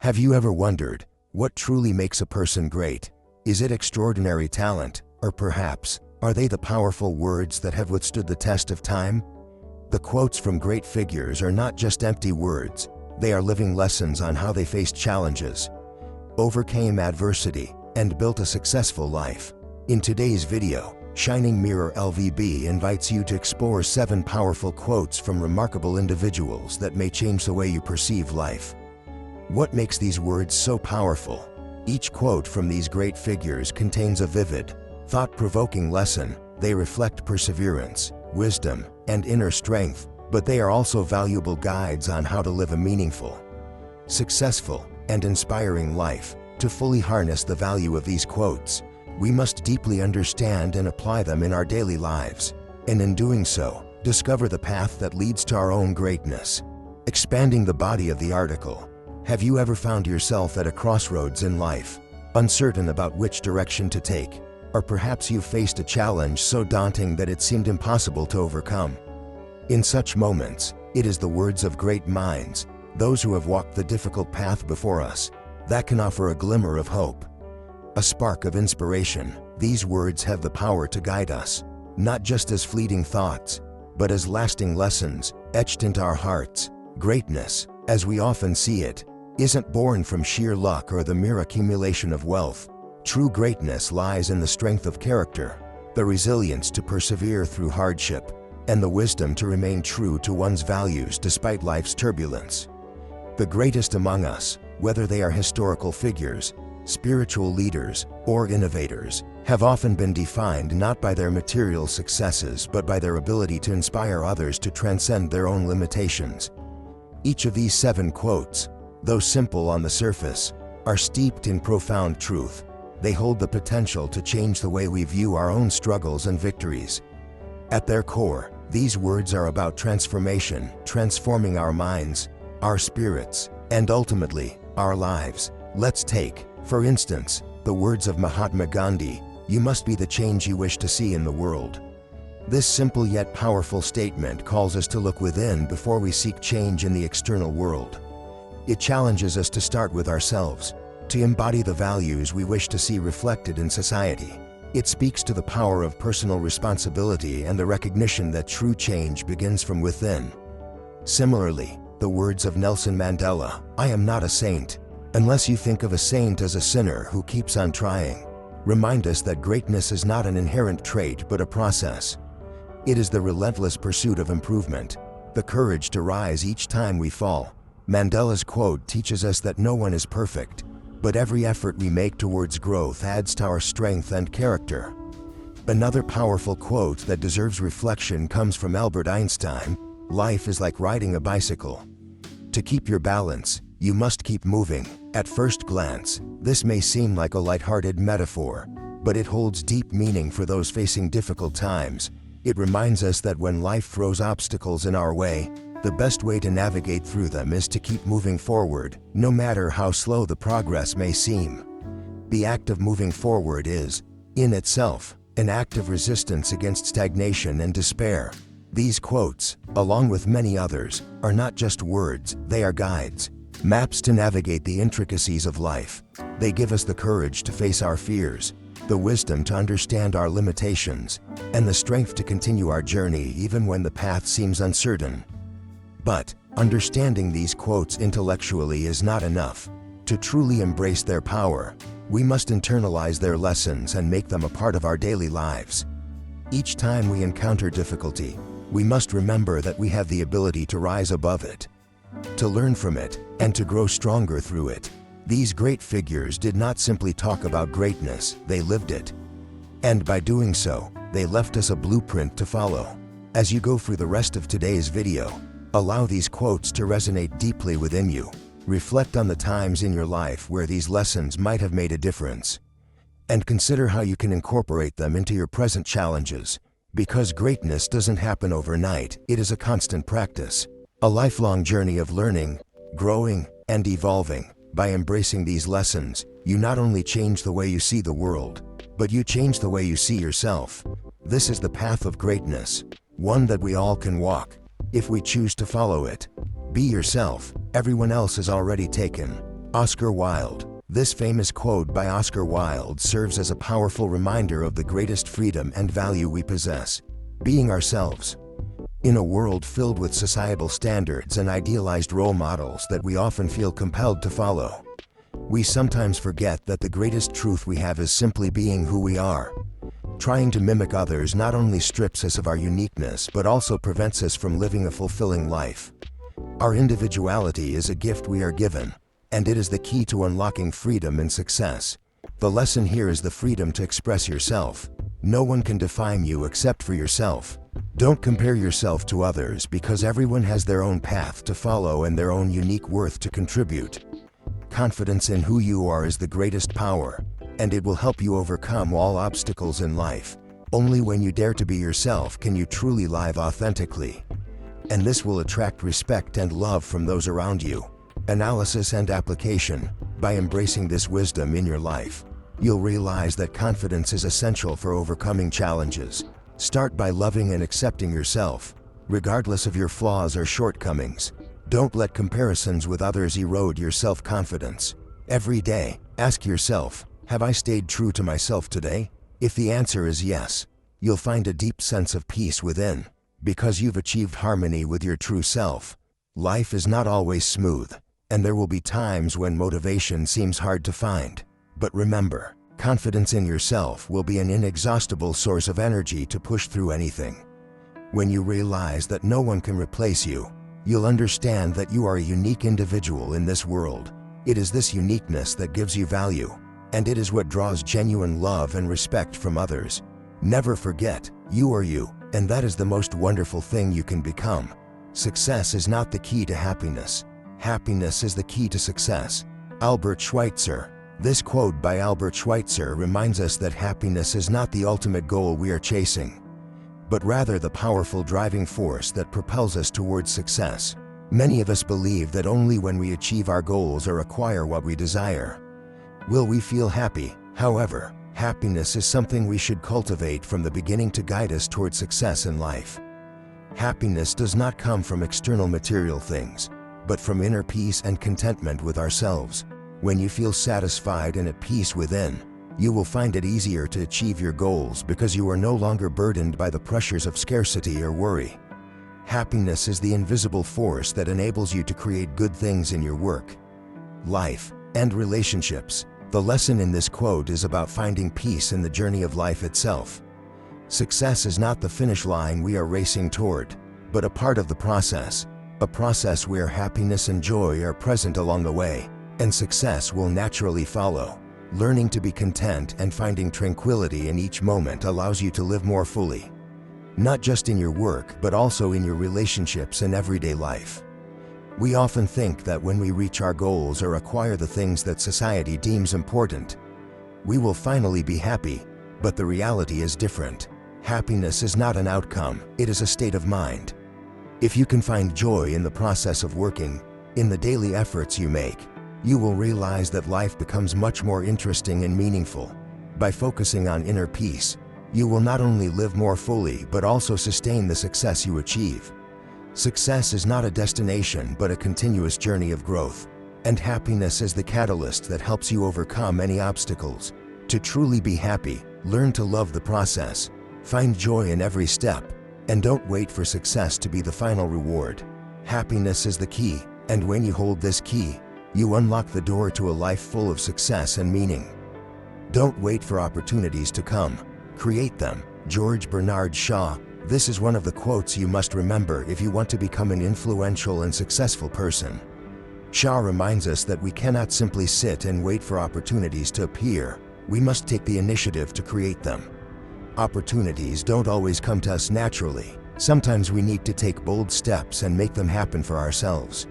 Have you ever wondered, what truly makes a person great? Is it extraordinary talent, or perhaps, are they the powerful words that have withstood the test of time? The quotes from great figures are not just empty words, they are living lessons on how they faced challenges, overcame adversity, and built a successful life. In today's video, Shining Mirror-LVB invites you to explore 7 powerful quotes from remarkable individuals that may change the way you perceive life. What makes these words so powerful? Each quote from these great figures contains a vivid, thought-provoking lesson. They reflect perseverance, wisdom, and inner strength, but they are also valuable guides on how to live a meaningful, successful, and inspiring life. To fully harness the value of these quotes, we must deeply understand and apply them in our daily lives, and in doing so, discover the path that leads to our own greatness. Expanding the body of the article, have you ever found yourself at a crossroads in life, uncertain about which direction to take? Or perhaps you faced a challenge so daunting that it seemed impossible to overcome. In such moments, it is the words of great minds, those who have walked the difficult path before us, that can offer a glimmer of hope, a spark of inspiration. These words have the power to guide us, not just as fleeting thoughts, but as lasting lessons, etched into our hearts. Greatness, as we often see it, isn't born from sheer luck or the mere accumulation of wealth. True greatness lies in the strength of character, the resilience to persevere through hardship, and the wisdom to remain true to one's values despite life's turbulence. The greatest among us, whether they are historical figures, spiritual leaders, or innovators, have often been defined not by their material successes but by their ability to inspire others to transcend their own limitations. Each of these 7 quotes, though simple on the surface, are steeped in profound truth. They hold the potential to change the way we view our own struggles and victories. At their core, these words are about transformation, transforming our minds, our spirits, and ultimately, our lives. Let's take, for instance, the words of Mahatma Gandhi, "You must be the change you wish to see in the world." This simple yet powerful statement calls us to look within before we seek change in the external world. It challenges us to start with ourselves, to embody the values we wish to see reflected in society. It speaks to the power of personal responsibility and the recognition that true change begins from within. Similarly, the words of Nelson Mandela, "I am not a saint," unless you think of a saint as a sinner who keeps on trying, remind us that greatness is not an inherent trait but a process. It is the relentless pursuit of improvement, the courage to rise each time we fall. Mandela's quote teaches us that no one is perfect, but every effort we make towards growth adds to our strength and character. Another powerful quote that deserves reflection comes from Albert Einstein, "Life is like riding a bicycle. To keep your balance, you must keep moving." At first glance, this may seem like a lighthearted metaphor, but it holds deep meaning for those facing difficult times. It reminds us that when life throws obstacles in our way, the best way to navigate through them is to keep moving forward, no matter how slow the progress may seem. The act of moving forward is, in itself, an act of resistance against stagnation and despair. These quotes, along with many others, are not just words, they are guides, maps to navigate the intricacies of life. They give us the courage to face our fears, the wisdom to understand our limitations, and the strength to continue our journey even when the path seems uncertain. But, understanding these quotes intellectually is not enough. To truly embrace their power, we must internalize their lessons and make them a part of our daily lives. Each time we encounter difficulty, we must remember that we have the ability to rise above it, to learn from it, and to grow stronger through it. These great figures did not simply talk about greatness, they lived it. And by doing so, they left us a blueprint to follow. As you go through the rest of today's video, allow these quotes to resonate deeply within you. Reflect on the times in your life where these lessons might have made a difference, and consider how you can incorporate them into your present challenges. Because greatness doesn't happen overnight, it is a constant practice, a lifelong journey of learning, growing, and evolving. By embracing these lessons, you not only change the way you see the world, but you change the way you see yourself. This is the path of greatness, one that we all can walk, if we choose to follow it. Be yourself, everyone else is already taken. Oscar Wilde. This famous quote by Oscar Wilde serves as a powerful reminder of the greatest freedom and value we possess: being ourselves. In a world filled with societal standards and idealized role models that we often feel compelled to follow, we sometimes forget that the greatest truth we have is simply being who we are. Trying to mimic others not only strips us of our uniqueness but also prevents us from living a fulfilling life. Our individuality is a gift we are given, and it is the key to unlocking freedom and success. The lesson here is the freedom to express yourself. No one can define you except for yourself. Don't compare yourself to others because everyone has their own path to follow and their own unique worth to contribute. Confidence in who you are is the greatest power, and it will help you overcome all obstacles in life. Only when you dare to be yourself can you truly live authentically. And this will attract respect and love from those around you. Analysis and application. By embracing this wisdom in your life, you'll realize that confidence is essential for overcoming challenges. Start by loving and accepting yourself, regardless of your flaws or shortcomings. Don't let comparisons with others erode your self-confidence. Every day, ask yourself, have I stayed true to myself today? If the answer is yes, you'll find a deep sense of peace within, because you've achieved harmony with your true self. Life is not always smooth, and there will be times when motivation seems hard to find. But remember, confidence in yourself will be an inexhaustible source of energy to push through anything. When you realize that no one can replace you, you'll understand that you are a unique individual in this world. It is this uniqueness that gives you value, and it is what draws genuine love and respect from others. Never forget, you are you, and that is the most wonderful thing you can become. Success is not the key to happiness. Happiness is the key to success. Albert Schweitzer. This quote by Albert Schweitzer reminds us that happiness is not the ultimate goal we are chasing, but rather the powerful driving force that propels us towards success. Many of us believe that only when we achieve our goals or acquire what we desire will we feel happy. However, happiness is something we should cultivate from the beginning to guide us toward success in life. Happiness does not come from external material things, but from inner peace and contentment with ourselves. When you feel satisfied and at peace within, you will find it easier to achieve your goals because you are no longer burdened by the pressures of scarcity or worry. Happiness is the invisible force that enables you to create good things in your work, life, and relationships. The lesson in this quote is about finding peace in the journey of life itself. Success is not the finish line we are racing toward, but a part of the process, a process where happiness and joy are present along the way, and success will naturally follow. Learning to be content and finding tranquility in each moment allows you to live more fully, not just in your work but also in your relationships and everyday life. We often think that when we reach our goals or acquire the things that society deems important, we will finally be happy, but the reality is different. Happiness is not an outcome, it is a state of mind. If you can find joy in the process of working, in the daily efforts you make, you will realize that life becomes much more interesting and meaningful. By focusing on inner peace, you will not only live more fully but also sustain the success you achieve. Success is not a destination but a continuous journey of growth, and happiness is the catalyst that helps you overcome any obstacles. To truly be happy, learn to love the process, find joy in every step, and don't wait for success to be the final reward. Happiness is the key, and when you hold this key, you unlock the door to a life full of success and meaning. Don't wait for opportunities to come. Create them. George Bernard Shaw. This is one of the quotes you must remember if you want to become an influential and successful person. Shaw reminds us that we cannot simply sit and wait for opportunities to appear. We must take the initiative to create them. Opportunities don't always come to us naturally. Sometimes we need to take bold steps and make them happen for ourselves.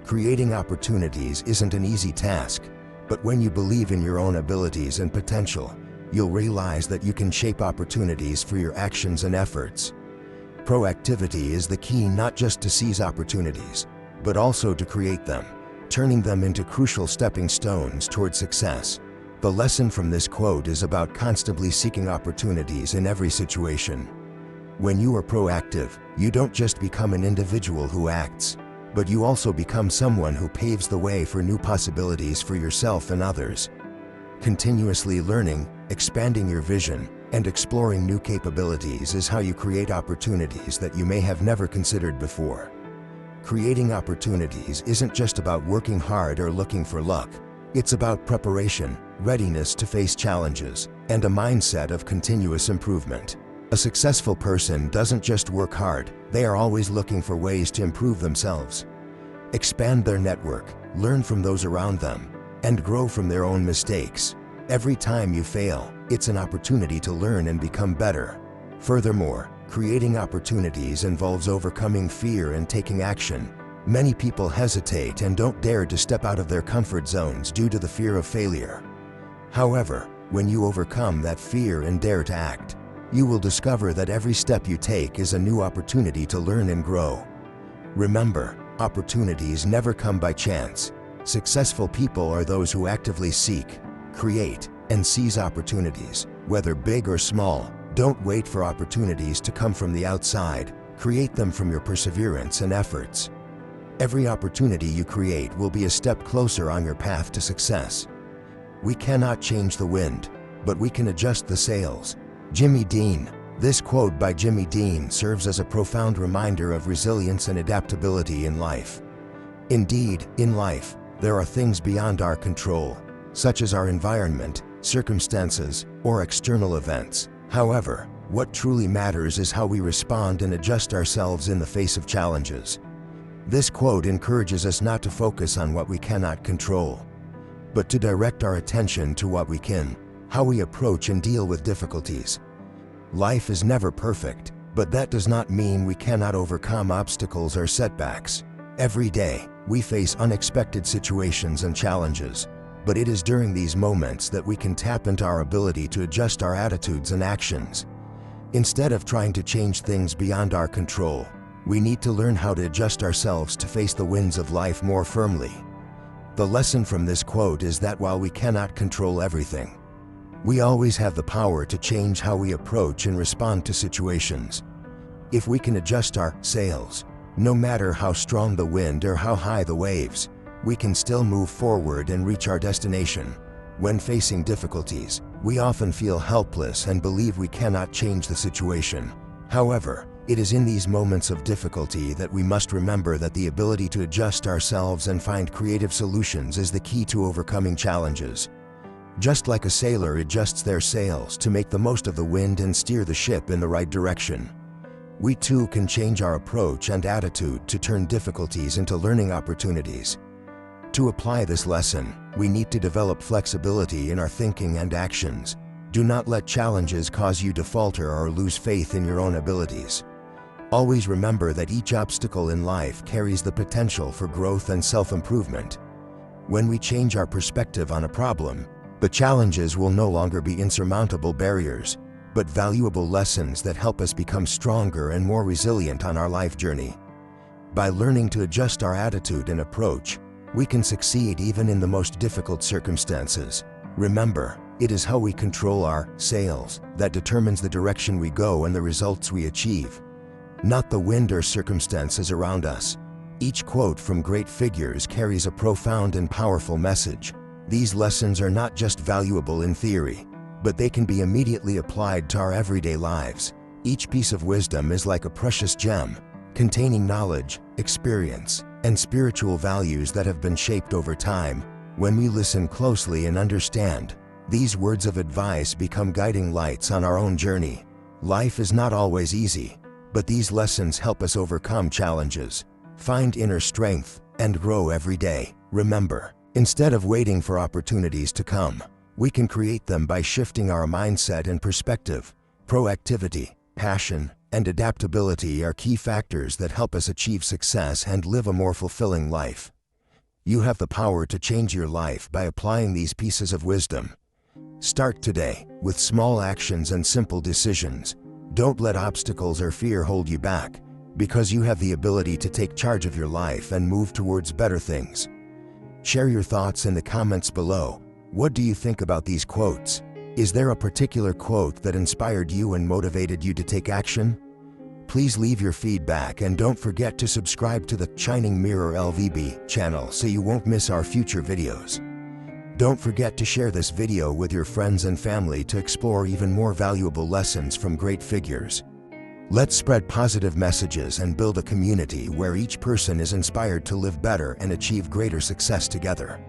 Creating opportunities isn't an easy task, but when you believe in your own abilities and potential, you'll realize that you can shape opportunities for your actions and efforts. Proactivity is the key, not just to seize opportunities, but also to create them, turning them into crucial stepping stones toward success. The lesson from this quote is about constantly seeking opportunities in every situation. When you are proactive, you don't just become an individual who acts, but you also become someone who paves the way for new possibilities for yourself and others. Continuously learning, expanding your vision, and exploring new capabilities is how you create opportunities that you may have never considered before. Creating opportunities isn't just about working hard or looking for luck. It's about preparation, readiness to face challenges, and a mindset of continuous improvement. A successful person doesn't just work hard, they are always looking for ways to improve themselves. Expand their network, learn from those around them, and grow from their own mistakes. Every time you fail, it's an opportunity to learn and become better. Furthermore, creating opportunities involves overcoming fear and taking action. Many people hesitate and don't dare to step out of their comfort zones due to the fear of failure. However, when you overcome that fear and dare to act, you will discover that every step you take is a new opportunity to learn and grow. Remember, opportunities never come by chance. Successful people are those who actively seek, create, and seize opportunities, whether big or small. Don't wait for opportunities to come from the outside. Create them from your perseverance and efforts. Every opportunity you create will be a step closer on your path to success. We cannot change the wind, but we can adjust the sails. Jimmy Dean. This quote by Jimmy Dean serves as a profound reminder of resilience and adaptability in life. Indeed, in life, there are things beyond our control, such as our environment, circumstances, or external events. However, what truly matters is how we respond and adjust ourselves in the face of challenges. This quote encourages us not to focus on what we cannot control, but to direct our attention to what we can, how we approach and deal with difficulties. Life is never perfect, but that does not mean we cannot overcome obstacles or setbacks. Every day, we face unexpected situations and challenges, but it is during these moments that we can tap into our ability to adjust our attitudes and actions. Instead of trying to change things beyond our control, we need to learn how to adjust ourselves to face the winds of life more firmly. The lesson from this quote is that while we cannot control everything, we always have the power to change how we approach and respond to situations. If we can adjust our sails, no matter how strong the wind or how high the waves, we can still move forward and reach our destination. When facing difficulties, we often feel helpless and believe we cannot change the situation. However, it is in these moments of difficulty that we must remember that the ability to adjust ourselves and find creative solutions is the key to overcoming challenges. Just like a sailor adjusts their sails to make the most of the wind and steer the ship in the right direction, we too can change our approach and attitude to turn difficulties into learning opportunities. To apply this lesson, we need to develop flexibility in our thinking and actions. Do not let challenges cause you to falter or lose faith in your own abilities. Always remember that each obstacle in life carries the potential for growth and self-improvement. When we change our perspective on a problem, the challenges will no longer be insurmountable barriers, but valuable lessons that help us become stronger and more resilient on our life journey. By learning to adjust our attitude and approach, we can succeed even in the most difficult circumstances. Remember, it is how we control our sails that determines the direction we go and the results we achieve, not the wind or circumstances around us. Each quote from great figures carries a profound and powerful message. These lessons are not just valuable in theory, but they can be immediately applied to our everyday lives. Each piece of wisdom is like a precious gem, containing knowledge, experience, and spiritual values that have been shaped over time. When we listen closely and understand, these words of advice become guiding lights on our own journey. Life is not always easy, but these lessons help us overcome challenges, find inner strength, and grow every day. Remember, instead of waiting for opportunities to come, we can create them by shifting our mindset and perspective. Proactivity, passion, and adaptability are key factors that help us achieve success and live a more fulfilling life. You have the power to change your life by applying these pieces of wisdom. Start today with small actions and simple decisions. Don't let obstacles or fear hold you back, because you have the ability to take charge of your life and move towards better things. Share your thoughts in the comments below. What do you think about these quotes? Is there a particular quote that inspired you and motivated you to take action? Please leave your feedback and don't forget to subscribe to the Shining Mirror-LVB channel so you won't miss our future videos. Don't forget to share this video with your friends and family to explore even more valuable lessons from great figures. Let's spread positive messages and build a community where each person is inspired to live better and achieve greater success together.